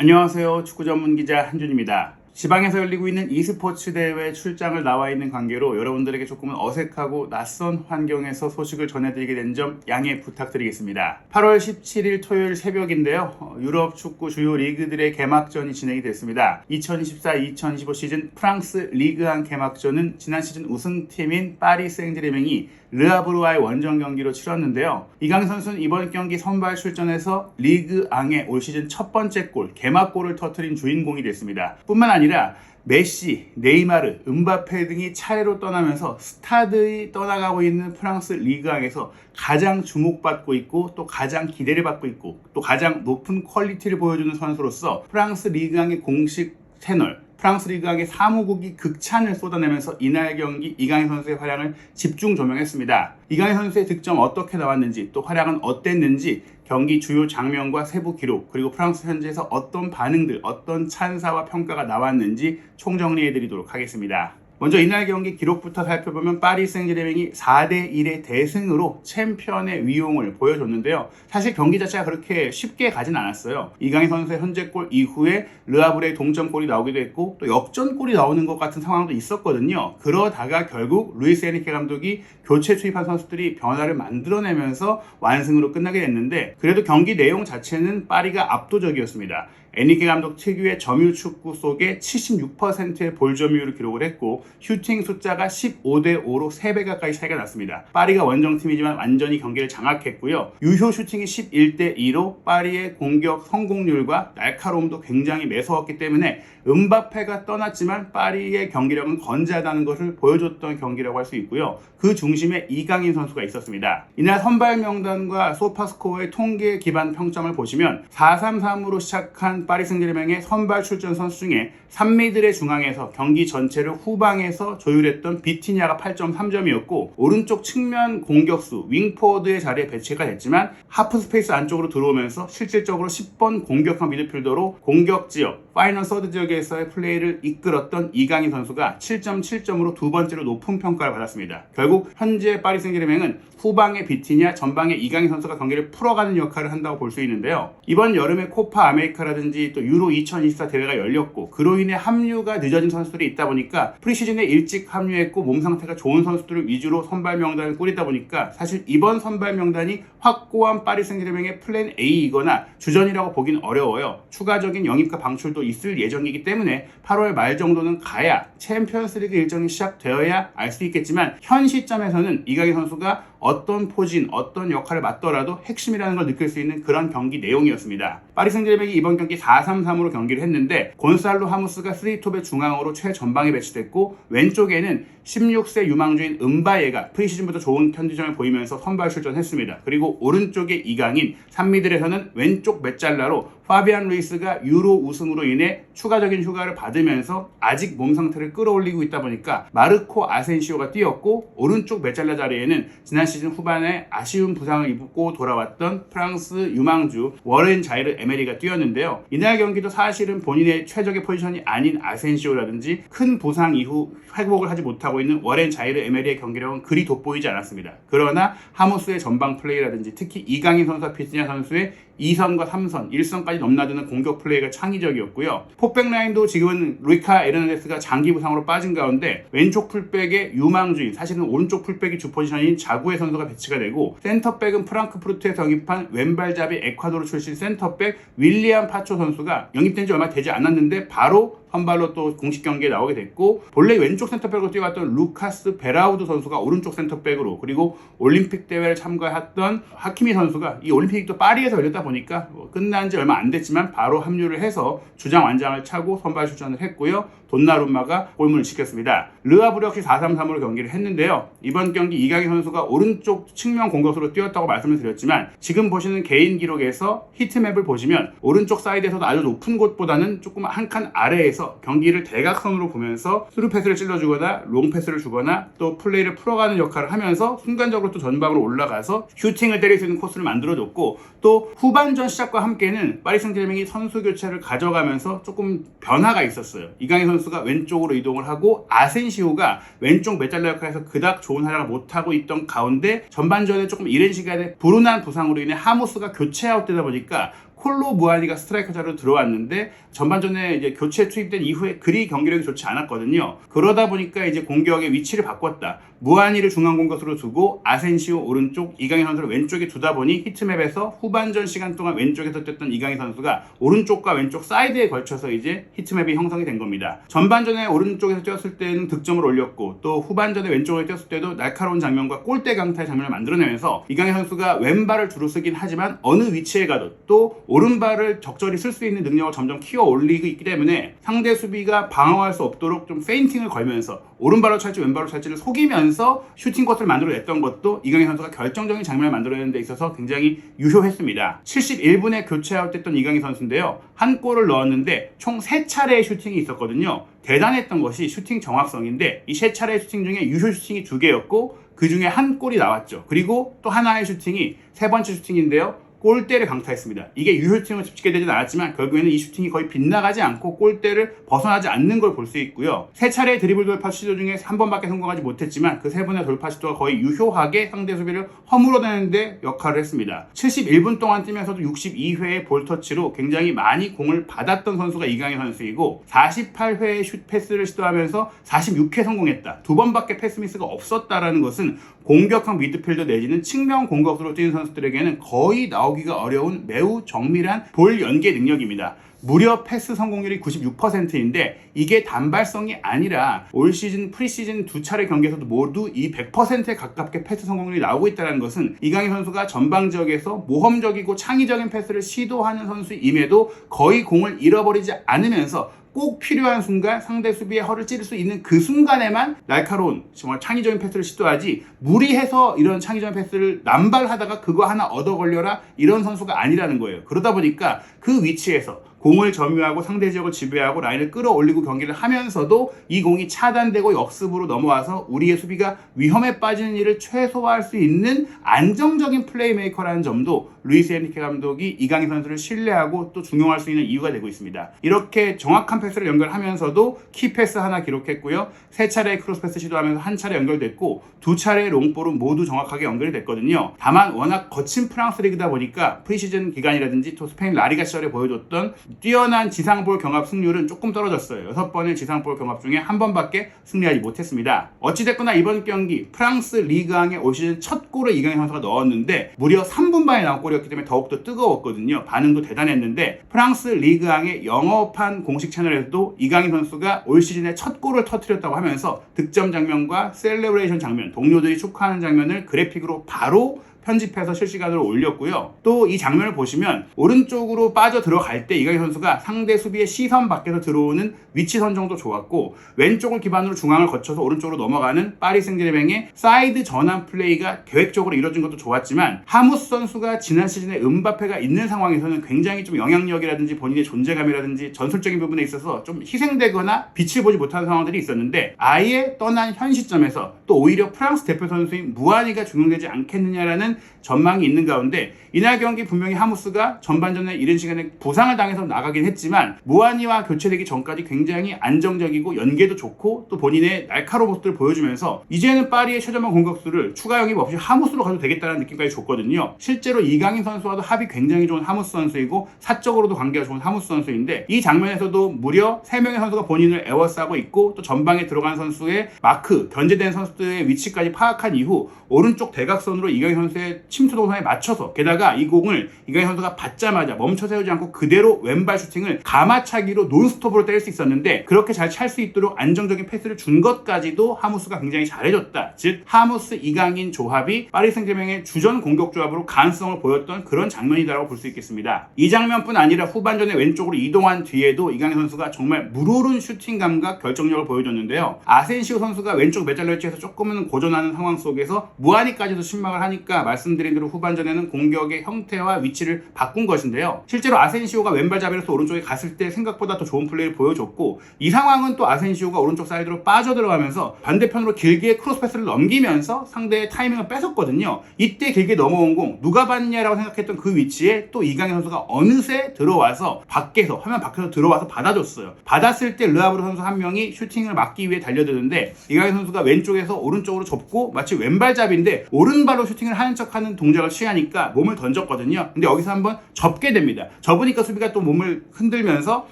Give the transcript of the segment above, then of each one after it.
안녕하세요. 축구 전문 기자 한준입니다. 지방에서 열리고 있는 e스포츠 대회 출장을 나와 있는 관계로 여러분들에게 조금은 어색하고 낯선 환경에서 소식을 전해드리게 된 점 양해 부탁드리겠습니다. 8월 17일 토요일 새벽인데요. 유럽 축구 주요 리그들의 개막전이 진행이 됐습니다. 2024-2025 시즌 프랑스 리그1 개막전은 지난 시즌 우승팀인 파리 생제르맹이 르하브르와의 원정 경기로 치렀는데요. 이강인 선수는 이번 경기 선발 출전해서 리그1의 올 시즌 첫 번째 골, 개막골을 터뜨린 주인공이 됐습니다. 뿐만 아니라 메시, 네이마르, 음바페 등이 차례로 떠나면서 스타들이 떠나가고 있는 프랑스 리그1에서 가장 주목받고 있고 또 가장 기대를 받고 있고 또 가장 높은 퀄리티를 보여주는 선수로서 프랑스 리그1의 공식 채널 프랑스 리그의 사무국이 극찬을 쏟아내면서 이날 경기 이강인 선수의 활약을 집중 조명했습니다. 이강인 선수의 득점 어떻게 나왔는지 또 활약은 어땠는지 경기 주요 장면과 세부 기록 그리고 프랑스 현지에서 어떤 반응들 어떤 찬사와 평가가 나왔는지 총정리해드리도록 하겠습니다. 먼저 이날 경기 기록부터 살펴보면 파리 생제르맹이 4대1의 대승으로 챔피언의 위용을 보여줬는데요. 사실 경기 자체가 그렇게 쉽게 가진 않았어요. 이강인 선수의 선제골 이후에 르하브르의 동점골이 나오기도 했고 또 역전골이 나오는 것 같은 상황도 있었거든요. 그러다가 결국 루이스 에니케 감독이 교체 투입한 선수들이 변화를 만들어내면서 완승으로 끝나게 됐는데 그래도 경기 내용 자체는 파리가 압도적이었습니다. 에니케 감독 특유의 점유 축구 속에 76%의 볼 점유율을 기록을 했고 슈팅 숫자가 15대5로 3배 가까이 차이가 났습니다. 파리가 원정팀이지만 완전히 경기를 장악했고요. 유효 슈팅이 11대2로 파리의 공격 성공률과 날카로움도 굉장히 매서웠기 때문에 음바페가 떠났지만 파리의 경기력은 건재하다는 것을 보여줬던 경기라고 할 수 있고요. 그 중심에 이강인 선수가 있었습니다. 이날 선발 명단과 소파스코어의 통계 기반 평점을 보시면 4-3-3으로 시작한 파리 생제르맹의 선발 출전 선수 중에 3미들의 중앙에서 경기 전체를 후방에서 조율했던 비티냐가 8.3점이었고 오른쪽 측면 공격수 윙포워드의 자리에 배치가 됐지만 하프 스페이스 안쪽으로 들어오면서 실질적으로 10번 공격형 미드필더로 공격 지역, 파이널 서드 지역에서의 플레이를 이끌었던 이강인 선수가 7.7점으로 두 번째로 높은 평가를 받았습니다. 결국 현재 파리 생제르맹은 후방의 비티냐, 전방의 이강인 선수가 경기를 풀어가는 역할을 한다고 볼 수 있는데요. 이번 여름에 코파 아메리카라든지 또 유로 2024 대회가 열렸고 그로 인해 합류가 늦어진 선수들이 있다 보니까 프리시즌에 일찍 합류했고 몸 상태가 좋은 선수들을 위주로 선발 명단을 꾸리다 보니까 사실 이번 선발 명단이 확고한 파리 생제르맹의 플랜 A이거나 주전이라고 보긴 어려워요. 추가적인 영입과 방출도 있을 예정이기 때문에 8월 말 정도는 가야 챔피언스리그 일정이 시작되어야 알 수 있겠지만 현 시점에서는 이강인 선수가 어떤 포진, 어떤 역할을 맡더라도 핵심이라는 걸 느낄 수 있는 그런 경기 내용이었습니다. 파리 생제르맹이 이번 경기 4-3-3으로 경기를 했는데 곤살로 하무스가 3톱의 중앙으로 최전방에 배치됐고 왼쪽에는 16세 유망주인 음바예가 프리시즌부터 좋은 컨디션을 보이면서 선발 출전했습니다. 그리고 오른쪽에 이강인, 3미들에서는 왼쪽 메잘라로 파비안 루이스가 유로 우승으로 인해 추가적인 휴가를 받으면서 아직 몸 상태를 끌어올리고 있다 보니까 마르코 아센시오가 뛰었고 오른쪽 메잘라 자리에는 지난 시즌 후반에 아쉬운 부상을 입고 돌아왔던 프랑스 유망주 워렌 자이르 에메리가 뛰었는데요. 이날 경기도 사실은 본인의 최적의 포지션이 아닌 아센시오라든지 큰 부상 이후 회복을 하지 못하고 있는 워렌 자이르 에메리의 경기력은 그리 돋보이지 않았습니다. 그러나 하무스의 전방 플레이라든지 특히 이강인 선수와 피티냐 선수의 2선과 3선, 1선까지 넘나드는 공격 플레이가 창의적이었고요. 포백 라인도 지금은 루이카 에르난데스가 장기 부상으로 빠진 가운데 왼쪽 풀백의 유망주인, 사실은 오른쪽 풀백이 주 포지션인 자구의 선수가 배치가 되고 센터백은 프랑크푸르트에서 영입한 왼발잡이 에콰도르 출신 센터백 윌리안 파초 선수가 영입된 지 얼마 되지 않았는데 바로 선발로 또 공식 경기에 나오게 됐고 본래 왼쪽 센터백으로 뛰어왔던 루카스 베라우드 선수가 오른쪽 센터백으로 그리고 올림픽 대회를 참가했던 하키미 선수가 이 올림픽이 또 파리에서 열렸다 보니까 끝난 지 얼마 안 됐지만 바로 합류를 해서 주장 완장을 차고 선발 출전을 했고요. 돈나룸마가 골문을 지켰습니다. 르하브르 역시 4-3-3으로 경기를 했는데요. 이번 경기 이강인 선수가 오른쪽 측면 공격수로 뛰었다고 말씀을 드렸지만 지금 보시는 개인 기록에서 히트맵을 보시면 오른쪽 사이드에서도 아주 높은 곳보다는 조금 한 칸 아래에서 경기를 대각선으로 보면서 스루 패스를 찔러주거나 롱 패스를 주거나 또 플레이를 풀어가는 역할을 하면서 순간적으로 또 전방으로 올라가서 슈팅을 때릴 수 있는 코스를 만들어줬고 또 후반전 시작과 함께는 파리 생제르맹이 선수 교체를 가져가면서 조금 변화가 있었어요. 이강인 선수가 왼쪽으로 이동을 하고 아센시오가 왼쪽 메잘라 역할에서 그닥 좋은 활약을 못하고 있던 가운데 전반전에 조금 이른 시간에 불운한 부상으로 인해 하무스가 교체 아웃되다 보니까 콜로 무아니가 스트라이커 자로 들어왔는데 전반전에 이제 교체 투입된 이후에 그리 경기력이 좋지 않았거든요. 그러다 보니까 이제 공격의 위치를 바꿨다. 무아니를 중앙 공격수로 두고 아센시오 오른쪽, 이강인 선수를 왼쪽에 두다 보니 히트맵에서 후반전 시간 동안 왼쪽에서 뛰었던 이강인 선수가 오른쪽과 왼쪽 사이드에 걸쳐서 이제 히트맵이 형성이 된 겁니다. 전반전에 오른쪽에서 뛰었을 때는 득점을 올렸고 또 후반전에 왼쪽으로 뛰었을 때도 날카로운 장면과 골대 강타의 장면을 만들어내면서 이강인 선수가 왼발을 주로 쓰긴 하지만 어느 위치에 가도 또 오른발을 적절히 쓸 수 있는 능력을 점점 키워 올리고 있기 때문에 상대 수비가 방어할 수 없도록 좀 페인팅을 걸면서 오른발로 찰지 왼발로 찰지를 속이면서 슈팅 코스를 만들어냈던 것도 이강인 선수가 결정적인 장면을 만들어내는 데 있어서 굉장히 유효했습니다. 71분에 교체 아웃됐던 이강인 선수인데요. 한 골을 넣었는데 총 3차례의 슈팅이 있었거든요. 대단했던 것이 슈팅 정확성인데 이 3차례의 슈팅 중에 유효 슈팅이 2개였고 그 중에 한 골이 나왔죠. 그리고 또 하나의 슈팅이 3번째 슈팅인데요. 골대를 강타했습니다. 이게 유효팅을 집게 되진 않았지만 결국에는 이 슈팅이 거의 빗나가지 않고 골대를 벗어나지 않는 걸 볼 수 있고요. 3차례의 드리블 돌파 시도 중에 한 번밖에 성공하지 못했지만 그 3번의 돌파 시도가 거의 유효하게 상대 수비를 허물어내는데 역할을 했습니다. 71분 동안 뛰면서도 62회의 볼터치로 굉장히 많이 공을 받았던 선수가 이강인 선수이고 48회의 슛 패스를 시도하면서 46회 성공했다. 2번밖에 패스 미스가 없었다라는 것은 공격형 미드필더 내지는 측면 공격수로 뛰는 선수들에게는 거의 나오기가 어려운 매우 정밀한 볼 연계 능력입니다. 무려 패스 성공률이 96%인데 이게 단발성이 아니라 올 시즌 프리시즌 2차례 경기에서도 모두 이 100%에 가깝게 패스 성공률이 나오고 있다는 것은 이강인 선수가 전방지역에서 모험적이고 창의적인 패스를 시도하는 선수임에도 거의 공을 잃어버리지 않으면서 꼭 필요한 순간 상대 수비의 허를 찌를 수 있는 그 순간에만 날카로운 정말 창의적인 패스를 시도하지 무리해서 이런 창의적인 패스를 남발하다가 그거 하나 얻어 걸려라 이런 선수가 아니라는 거예요. 그러다 보니까 그 위치에서 공을 점유하고 상대 지역을 지배하고 라인을 끌어올리고 경기를 하면서도 이 공이 차단되고 역습으로 넘어와서 우리의 수비가 위험에 빠지는 일을 최소화할 수 있는 안정적인 플레이메이커라는 점도 루이스 엔리케 감독이 이강인 선수를 신뢰하고 또 중용할 수 있는 이유가 되고 있습니다. 이렇게 정확한 패스를 연결하면서도 키패스 하나 기록했고요. 3차례의 크로스패스 시도하면서 한 차례 연결됐고 2차례의 롱볼은 모두 정확하게 연결이 됐거든요. 다만 워낙 거친 프랑스 리그다 보니까 프리시즌 기간이라든지 또 스페인 라리가 시절에 보여줬던 뛰어난 지상볼 경합 승률은 조금 떨어졌어요. 6번의 지상볼 경합 중에 한 번밖에 승리하지 못했습니다. 어찌됐거나 이번 경기 프랑스 리그왕의 올 시즌 첫 골을 이강인 선수가 넣었는데 무려 3분 만에 나온 골이었기 때문에 더욱더 뜨거웠거든요. 반응도 대단했는데 프랑스 리그왕의 영어판 공식 채널에서도 이강인 선수가 올 시즌에 첫 골을 터뜨렸다고 하면서 득점 장면과 셀레브레이션 장면, 동료들이 축하하는 장면을 그래픽으로 바로 편집해서 실시간으로 올렸고요. 또 이 장면을 보시면 오른쪽으로 빠져 들어갈 때 이강인 선수가 상대 수비의 시선 밖에서 들어오는 위치 선정도 좋았고 왼쪽을 기반으로 중앙을 거쳐서 오른쪽으로 넘어가는 파리 생제르맹의 사이드 전환 플레이가 계획적으로 이뤄진 것도 좋았지만 하무스 선수가 지난 시즌에 음바페가 있는 상황에서는 굉장히 좀 영향력이라든지 본인의 존재감이라든지 전술적인 부분에 있어서 좀 희생되거나 빛을 보지 못하는 상황들이 있었는데 아예 떠난 현 시점에서 또 오히려 프랑스 대표 선수인 무아니가 중용되지 않겠느냐라는 전망이 있는 가운데 이날 경기 분명히 하무스가 전반전에 이른 시간에 부상을 당해서 나가긴 했지만 무아니와 교체되기 전까지 굉장히 안정적이고 연계도 좋고 또 본인의 날카로운 모습들을 보여주면서 이제는 파리의 최전방 공격수를 추가 영입 없이 하무스로 가도 되겠다는 느낌까지 줬거든요. 실제로 이강인 선수와도 합이 굉장히 좋은 하무스 선수이고 사적으로도 관계가 좋은 하무스 선수인데 이 장면에서도 무려 3명의 선수가 본인을 에워싸고 있고 또 전방에 들어간 선수의 마크, 견제된 선수들의 위치까지 파악한 이후 오른쪽 대각선으로 이강인 선수의 침투 동선에 맞춰서 게다가 이 공을 이강인 선수가 받자마자 멈춰 세우지 않고 그대로 왼발 슈팅을 가마차기로 논스톱으로 때릴 수 있었는데 그렇게 잘 찰 수 있도록 안정적인 패스를 준 것까지도 하무스가 굉장히 잘해줬다. 즉 하무스 이강인 조합이 파리 생제르맹의 주전 공격 조합으로 가능성을 보였던 그런 장면이다라고 볼 수 있겠습니다. 이 장면뿐 아니라 후반전에 왼쪽으로 이동한 뒤에도 이강인 선수가 정말 물오른 슈팅 감각 결정력을 보여줬는데요. 아센시오 선수가 왼쪽 메잘러 위치에서 조금은 고전하는 상황 속에서 무아니까지도 신망을 하니까 말씀드린 대로 후반전에는 공격의 형태와 위치를 바꾼 것인데요. 실제로 아센시오가 왼발잡이로서 오른쪽에 갔을 때 생각보다 더 좋은 플레이를 보여줬고 이 상황은 또 아센시오가 오른쪽 사이드로 빠져들어가면서 반대편으로 길게 크로스패스를 넘기면서 상대의 타이밍을 뺏었거든요. 이때 길게 넘어온 공 누가 받냐라고 생각했던 그 위치에 또 이강인 선수가 어느새 들어와서 화면 밖에서 들어와서 받아줬어요. 받았을 때 르하브르 선수 한 명이 슈팅을 막기 위해 달려드는데 이강인 선수가 왼쪽에서 오른쪽으로 접고 마치 왼발잡이인데 오른발로 슈팅을 하는 척하는 동작을 취하니까 몸을 던졌거든요. 근데 여기서 한번 접게 됩니다. 접으니까 수비가 또 몸을 흔들면서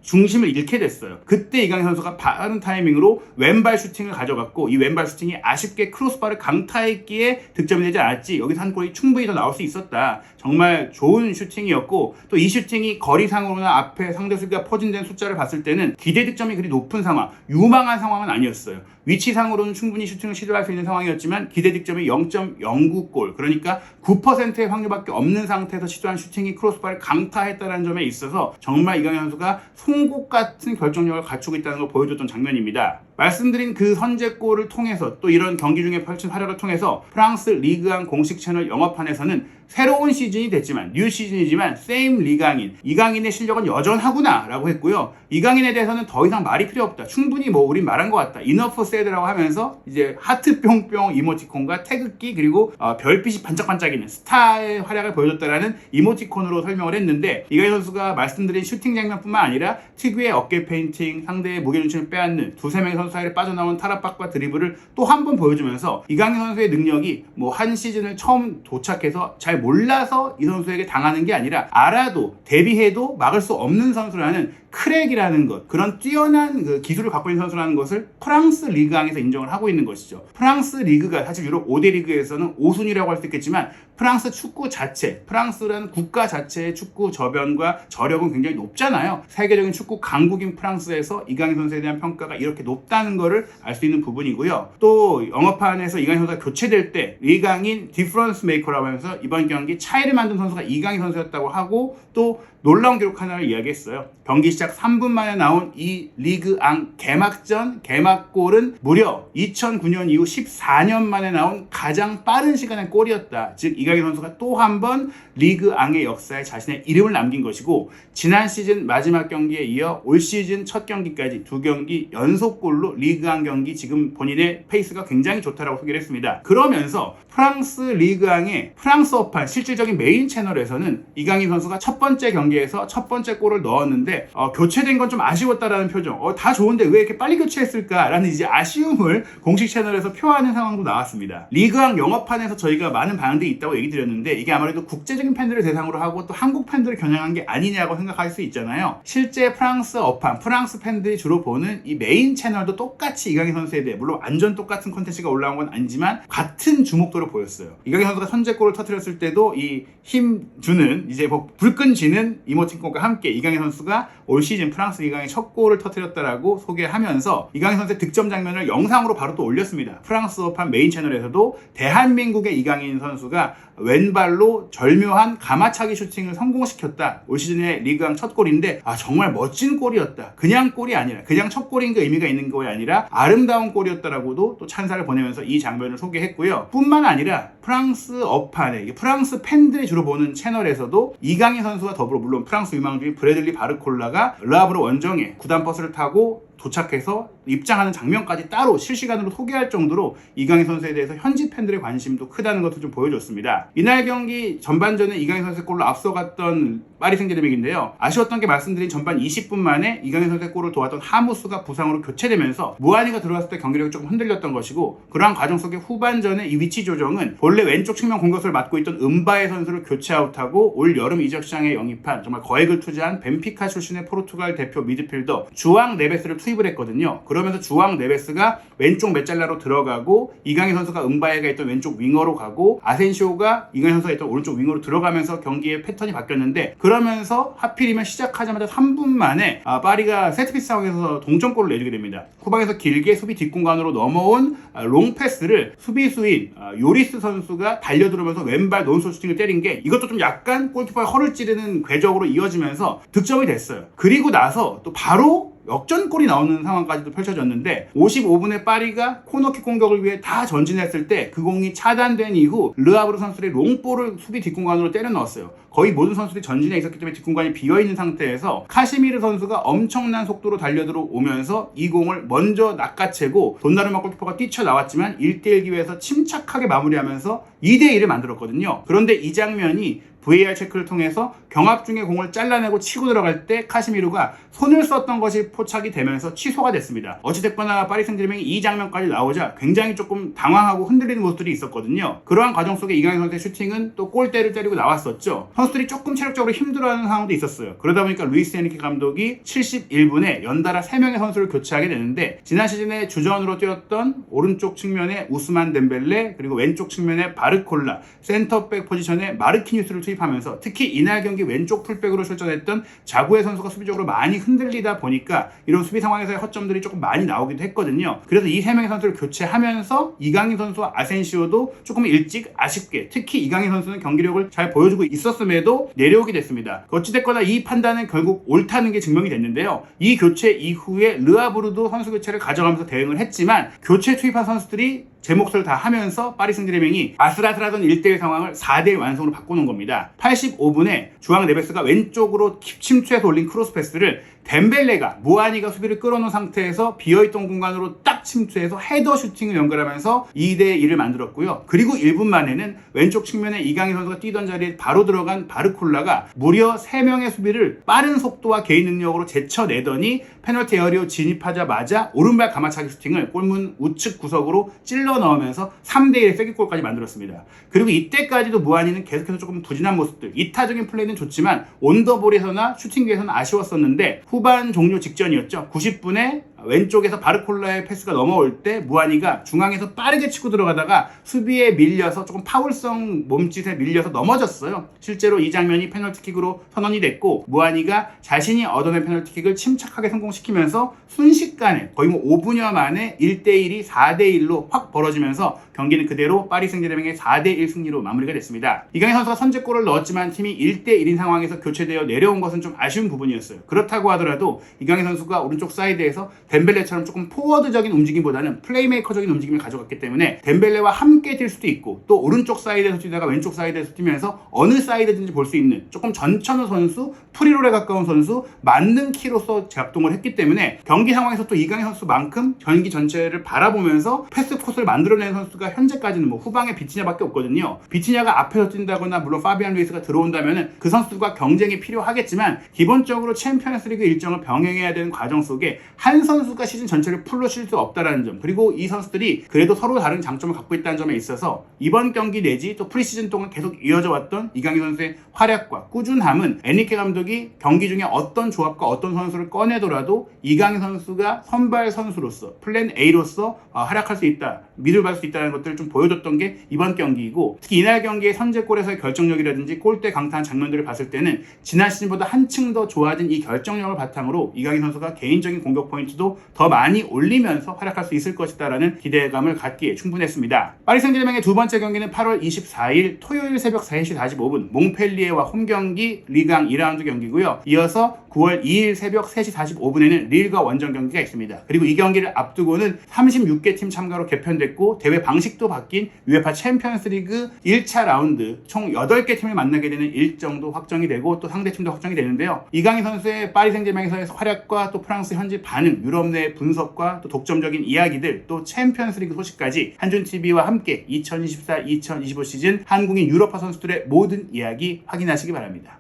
중심을 잃게 됐어요. 그때 이강인 선수가 빠른 타이밍으로 왼발 슈팅을 가져갔고 이 왼발 슈팅이 아쉽게 크로스바를 강타했기에 득점이 되지 않았지 여기서 한 골이 충분히 더 나올 수 있었다. 정말 좋은 슈팅이었고 또 이 슈팅이 거리상으로나 앞에 상대 수비가 포진된 숫자를 봤을 때는 기대 득점이 그리 높은 상황, 유망한 상황은 아니었어요. 위치상으로는 충분히 슈팅을 시도할 수 있는 상황이었지만 기대 득점이 0.09골, 그러니까 9%의 확률밖에 없는 상태에서 시도한 슈팅이 크로스바를 강타했다는 점에 있어서 정말 이강인 선수가 송곳 같은 결정력을 갖추고 있다는 걸 보여줬던 장면입니다. 말씀드린 그 선제골을 통해서 또 이런 경기 중에 펼친 활약을 통해서 프랑스 리그1 공식 채널 영업판에서는 새로운 시즌이 됐지만 뉴 시즌이지만 same 리강인, 이강인의 실력은 여전하구나 라고 했고요. 이강인에 대해서는 더 이상 말이 필요 없다, 충분히 뭐 우린 말한 것 같다, enough said라고 하면서 이제 하트 뿅뿅 이모티콘과 태극기 그리고 별빛이 반짝반짝이는 스타의 활약을 보여줬다라는 이모티콘으로 설명을 했는데, 이강인 선수가 말씀드린 슈팅 장면뿐만 아니라 특유의 어깨 페인팅, 상대의 무게중심을 빼앗는 두세 명의 선수 사이를 빠져나온 탈압박과 드리블을 또 한 번 보여주면서 이강인 선수의 능력이 뭐 한 시즌을 처음 도착해서 잘 몰라서 이 선수에게 당하는 게 아니라 알아도 대비해도 막을 수 없는 선수라는 크랙이라는 것, 그런 뛰어난 그 기술을 갖고 있는 선수라는 것을 프랑스 리그왕에서 인정을 하고 있는 것이죠. 프랑스 리그가 사실 유럽 5대 리그에서는 5순위라고 할 수 있겠지만 프랑스 축구 자체, 프랑스라는 국가 자체의 축구 저변과 저력은 굉장히 높잖아요. 세계적인 축구 강국인 프랑스에서 이강인 선수에 대한 평가가 이렇게 높다는 것을 알 수 있는 부분이고요. 또 영어판에서 이강인 선수가 교체될 때 이강인 디퍼런스 메이커라고 하면서 이번 경기 차이를 만든 선수가 이강인 선수였다고 하고, 또 놀라운 기록 하나를 이야기했어요. 경기 시작 3분 만에 나온 이 리그앙 개막전 개막골은 무려 2009년 이후 14년 만에 나온 가장 빠른 시간의 골이었다. 즉 이강인 선수가 또 한 번 리그앙의 역사에 자신의 이름을 남긴 것이고, 지난 시즌 마지막 경기에 이어 올 시즌 첫 경기까지 2경기 연속골로 리그앙 경기 지금 본인의 페이스가 굉장히 좋다라고 소개를 했습니다. 그러면서 프랑스 리그앙의 프랑스어판 실질적인 메인 채널에서는 이강인 선수가 첫 번째 경기에서 첫 번째 골을 넣었는데 교체된 건 좀 아쉬웠다라는 표정, 다 좋은데 왜 이렇게 빨리 교체했을까라는 이제 아쉬움을 공식 채널에서 표하는 상황도 나왔습니다. 리그왕 영업판에서 저희가 많은 반응들이 있다고 얘기 드렸는데 이게 아무래도 국제적인 팬들을 대상으로 하고 또 한국 팬들을 겨냥한 게 아니냐고 생각할 수 있잖아요. 실제 프랑스 어판, 프랑스 팬들이 주로 보는 이 메인 채널도 똑같이 이강인 선수에 대해, 물론 완전 똑같은 콘텐츠가 올라온 건 아니지만 같은 주목도를 보였어요. 이강인 선수가 선제골을 터뜨렸을 때도 이 힘 주는 이제 뭐 불끈 지는 이모티콘과 함께 이강인 선수가 올 시즌 프랑스 리강의 첫 골을 터뜨렸다라고 소개하면서 이강인 선수의 득점 장면을 영상으로 바로 또 올렸습니다. 프랑스어판 메인 채널에서도 대한민국의 이강인 선수가 왼발로 절묘한 가마차기 슈팅을 성공시켰다. 올 시즌의 리그왕 첫 골인데 정말 멋진 골이었다. 그냥 골이 아니라, 그냥 첫 골인 게 의미가 있는 것이 아니라 아름다운 골이었다라고도 또 찬사를 보내면서 이 장면을 소개했고요. 뿐만 아니라 프랑스 어판에 프랑스 팬들이 주로 보는 채널에서도 이강인 선수와 더불어 물론 프랑스 유망주인 브래들리 바르콜라가 르하브르 원정에 구단 버스를 타고 도착해서 입장하는 장면까지 따로 실시간으로 소개할 정도로 이강인 선수에 대해서 현지 팬들의 관심도 크다는 것을 좀 보여줬습니다. 이날 경기 전반전에 이강인 선수의 골로 앞서갔던 파리 생제르맹인데요. 아쉬웠던 게 말씀드린 전반 20분 만에 이강인 선수의 골을 도왔던 하무스가 부상으로 교체되면서 무한이가 들어왔을 때 경기력이 조금 흔들렸던 것이고, 그러한 과정 속에 후반전에 이 위치 조정은 본래 왼쪽 측면 공격수를 맡고 있던 은바에 선수를 교체 아웃하고 올 여름 이적 시장에 영입한 정말 거액을 투자한 벤피카 출신의 포르투갈 대표 미드필더 주앙 네베스를 투입을 했거든요. 그러면서 주앙 네베스가 왼쪽 메잘라로 들어가고 이강인 선수가 은바에가 있던 왼쪽 윙어로 가고 아센시오가 이강인 선수가 있던 오른쪽 윙어로 들어가면서 경기의 패턴이 바뀌었는데, 그러면서 하필이면 시작하자마자 3분 만에 파리가 세트피스 상황에서 동점골을 내주게 됩니다. 후방에서 길게 수비 뒷공간으로 넘어온 롱패스를 수비수인 요리스 선수가 달려들어오면서 왼발 논솔 슈팅을 때린 게, 이것도 좀 약간 골키퍼의 허를 찌르는 궤적으로 이어지면서 득점이 됐어요. 그리고 나서 또 바로 역전골이 나오는 상황까지도 펼쳐졌는데, 55분에 파리가 코너킥 공격을 위해 다 전진했을 때 그 공이 차단된 이후 르하브르 선수들이 롱볼을 수비 뒷공간으로 때려 넣었어요. 거의 모든 선수들이 전진해 있었기 때문에 뒷공간이 비어있는 상태에서 카시미르 선수가 엄청난 속도로 달려들어오면서 이 공을 먼저 낚아채고 돈나루마 골키퍼가 뛰쳐나왔지만 1대1 기회에서 침착하게 마무리하면서 2대1을 만들었거든요. 그런데 이 장면이 VAR 체크를 통해서 경합 중에 공을 잘라내고 치고 들어갈 때 카시미르가 손을 썼던 것이 포착이 되면서 취소가 됐습니다. 어찌됐거나 파리 생제르맹이 이 장면까지 나오자 굉장히 조금 당황하고 흔들리는 모습들이 있었거든요. 그러한 과정 속에 이강인 선수의 슈팅은 또 골대를 때리고 나왔었죠. 선수들이 조금 체력적으로 힘들어하는 상황도 있었어요. 그러다 보니까 루이스 에니케 감독이 71분에 연달아 3명의 선수를 교체하게 되는데, 지난 시즌에 주전으로 뛰었던 오른쪽 측면에 우스만 덴벨레, 그리고 왼쪽 측면에 바르콜라, 센터백 포지션에 마르키뉴스를 투입하면서 특히 이날 경기 왼쪽 풀백으로 출전했던 자구에 선수가 수비적으로 많이 흔들리다 보니까 이런 수비 상황에서의 허점들이 조금 많이 나오기도 했거든요. 그래서 이 3명의 선수를 교체하면서 이강인 선수와 아센시오도 조금 일찍 아쉽게, 특히 이강인 선수는 경기력을 잘 보여주고 있었음에도 내려오게 됐습니다. 어찌됐거나 이 판단은 결국 옳다는 게 증명이 됐는데요. 이 교체 이후에 르아브르도 선수 교체를 가져가면서 대응을 했지만 교체 투입한 선수들이 제 몫을 다 하면서 파리 생제르맹이 아슬아슬하던 1대1 상황을 4대1 완성으로 바꾸는 겁니다. 85분에 주앙 네베스가 왼쪽으로 침투해서 올린 크로스 패스를 덴벨레가, 무아니가 수비를 끌어놓은 상태에서 비어있던 공간으로 딱 침투해서 헤더 슈팅을 연결하면서 2대1을 만들었고요. 그리고 1분 만에는 왼쪽 측면에 이강인 선수가 뛰던 자리에 바로 들어간 바르콜라가 무려 3명의 수비를 빠른 속도와 개인 능력으로 제쳐내더니 페널티 에어리어 진입하자마자 오른발 가마차기 슈팅을 골문 우측 구석으로 찔러 넣으면서 3대1의 쐐기골까지 만들었습니다. 그리고 이때까지도 무아니는 계속해서 조금 부진한 모습들, 이타적인 플레이는 좋지만 온더볼에서나 슈팅기에서는 아쉬웠었는데, 후반 종료 직전이었죠. 90분에 왼쪽에서 바르콜라의 패스가 넘어올 때 무아니가 중앙에서 빠르게 치고 들어가다가 수비에 밀려서 조금 파울성 몸짓에 밀려서 넘어졌어요. 실제로 이 장면이 페널티킥으로 선언이 됐고, 무아니가 자신이 얻어낸 페널티킥을 침착하게 성공시키면서 순식간에 거의 5분여 만에 1대1이 4대1로 확 벌어지면서 경기는 그대로 파리 생제르맹의 4대1 승리로 마무리가 됐습니다. 이강인 선수가 선제골을 넣었지만 팀이 1대1인 상황에서 교체되어 내려온 것은 좀 아쉬운 부분이었어요. 그렇다고 하더라도 이강인 선수가 오른쪽 사이드에서 덴벨레처럼 조금 포워드적인 움직임보다는 플레이메이커적인 움직임을 가져갔기 때문에 덴벨레와 함께 뛸 수도 있고, 또 오른쪽 사이드에서 뛰다가 왼쪽 사이드에서 뛰면서 어느 사이드든지 볼 수 있는 조금 전천후 선수, 프리롤에 가까운 선수, 만능 키로서 작동을 했기 때문에 경기 상황에서 또 이강인 선수만큼 경기 전체를 바라보면서 패스 코스를 만들어내는 선수가 현재까지는 후방에 비티냐밖에 없거든요. 비티냐가 앞에서 뛴다거나 물론 파비안 루이스가 들어온다면 그 선수가 경쟁이 필요하겠지만, 기본적으로 챔피언스리그 일정을 병행해야 되는 과정 속에 한 선수가 시즌 전체를 풀로 쉴 수 없다는 점, 그리고 이 선수들이 그래도 서로 다른 장점을 갖고 있다는 점에 있어서 이번 경기 내지 또 프리시즌 동안 계속 이어져 왔던 이강인 선수의 활약과 꾸준함은 에니케 감독이 경기 중에 어떤 조합과 어떤 선수를 꺼내더라도 이강인 선수가 선발 선수로서 플랜 A로서 활약할 수 있다, 믿을 받을 수 있다는 것들을 좀 보여줬던 게 이번 경기이고, 특히 이날 경기의 선제골에서의 결정력이라든지 골대 강타한 장면들을 봤을 때는 지난 시즌보다 한층 더 좋아진 이 결정력을 바탕으로 이강인 선수가 개인적인 공격 포인트도 더 많이 올리면서 활약할 수 있을 것이다라는 기대감을 갖기에 충분했습니다. 파리 생제르맹의 두 번째 경기는 8월 24일 토요일 새벽 3시 45분 몽펠리에와 홈경기 리강 2라운드 경기고요. 이어서 9월 2일 새벽 3시 45분에는 릴과 원정 경기가 있습니다. 그리고 이 경기를 앞두고는 36개 팀 참가로 개편됐고 대회 방식도 바뀐 UEFA 챔피언스리그 1차 라운드 총 8개 팀을 만나게 되는 일정도 확정이 되고 또 상대팀도 확정이 되는데요. 이강인 선수의 파리 생제르맹에서의 활약과 또 프랑스 현지 반응, 유럽 내 분석과 또 독점적인 이야기들, 또 챔피언스리그 소식까지 한준TV와 함께 2024-2025 시즌 한국인 유럽파 선수들의 모든 이야기 확인하시기 바랍니다.